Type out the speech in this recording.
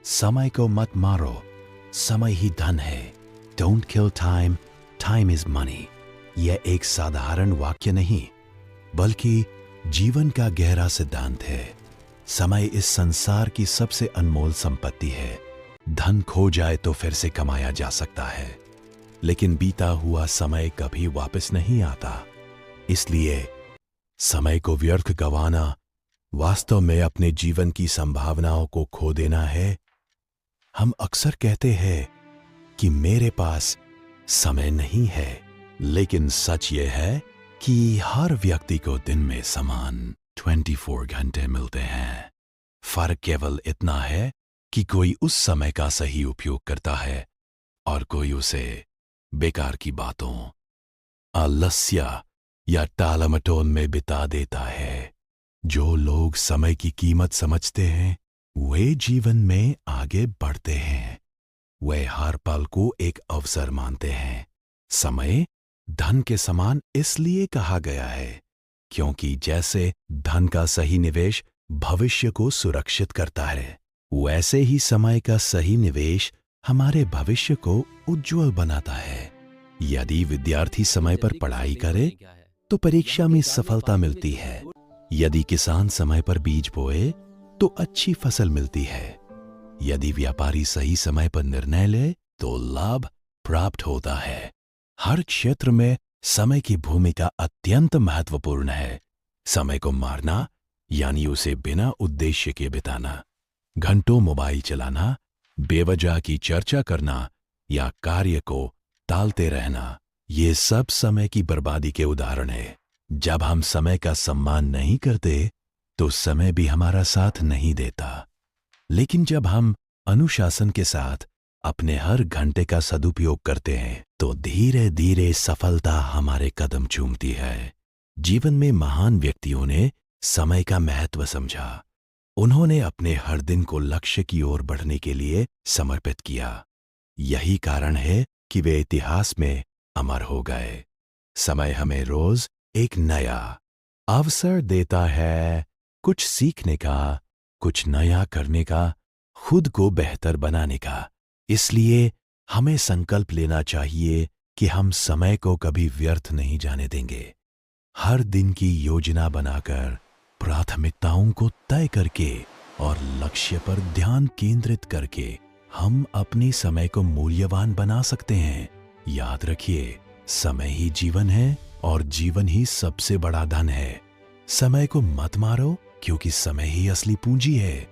समय को मत मारो, समय ही धन है। Don't kill time, time is money. यह एक साधारण वाक्य नहीं, बल्कि जीवन का गहरा सिद्धांत है। समय इस संसार की सबसे अनमोल संपत्ति है। धन खो जाए तो फिर से कमाया जा सकता है, लेकिन बीता हुआ समय कभी वापस नहीं आता। इसलिए समय को व्यर्थ गंवाना वास्तव में अपने जीवन की संभावनाओं को खो देना है। हम अक्सर कहते हैं कि मेरे पास समय नहीं है, लेकिन सच यह है कि हर व्यक्ति को दिन में समान 24 घंटे मिलते हैं। फर्क केवल इतना है कि कोई उस समय का सही उपयोग करता है और कोई उसे बेकार की बातों, आलस्य या टालमटोल में बिता देता है। जो लोग समय की कीमत समझते हैं, वे जीवन में आगे बढ़ते हैं। वे हर पल को एक अवसर मानते हैं। समय धन के समान इसलिए कहा गया है क्योंकि जैसे धन का सही निवेश भविष्य को सुरक्षित करता है, वैसे ही समय का सही निवेश हमारे भविष्य को उज्जवल बनाता है। यदि विद्यार्थी समय पर पढ़ाई करे तो परीक्षा में सफलता मिलती है। यदि किसान समय पर बीज बोए तो अच्छी फसल मिलती है। यदि व्यापारी सही समय पर निर्णय ले तो लाभ प्राप्त होता है। हर क्षेत्र में समय की भूमिका अत्यंत महत्वपूर्ण है। समय को मारना यानी उसे बिना उद्देश्य के बिताना, घंटों मोबाइल चलाना, बेवजह की चर्चा करना या कार्य को टालते रहना, ये सब समय की बर्बादी के उदाहरण है। जब हम समय का सम्मान नहीं करते तो समय भी हमारा साथ नहीं देता। लेकिन जब हम अनुशासन के साथ अपने हर घंटे का सदुपयोग करते हैं तो धीरे धीरे सफलता हमारे कदम चूमती है। जीवन में महान व्यक्तियों ने समय का महत्व समझा। उन्होंने अपने हर दिन को लक्ष्य की ओर बढ़ने के लिए समर्पित किया। यही कारण है कि वे इतिहास में अमर हो गए। समय हमें रोज एक नया अवसर देता है, कुछ सीखने का, कुछ नया करने का, खुद को बेहतर बनाने का। इसलिए हमें संकल्प लेना चाहिए कि हम समय को कभी व्यर्थ नहीं जाने देंगे। हर दिन की योजना बनाकर, प्राथमिकताओं को तय करके और लक्ष्य पर ध्यान केंद्रित करके हम अपने समय को मूल्यवान बना सकते हैं। याद रखिए, समय ही जीवन है और जीवन ही सबसे बड़ा धन है। समय को मत मारो क्योंकि समय ही असली पूंजी है।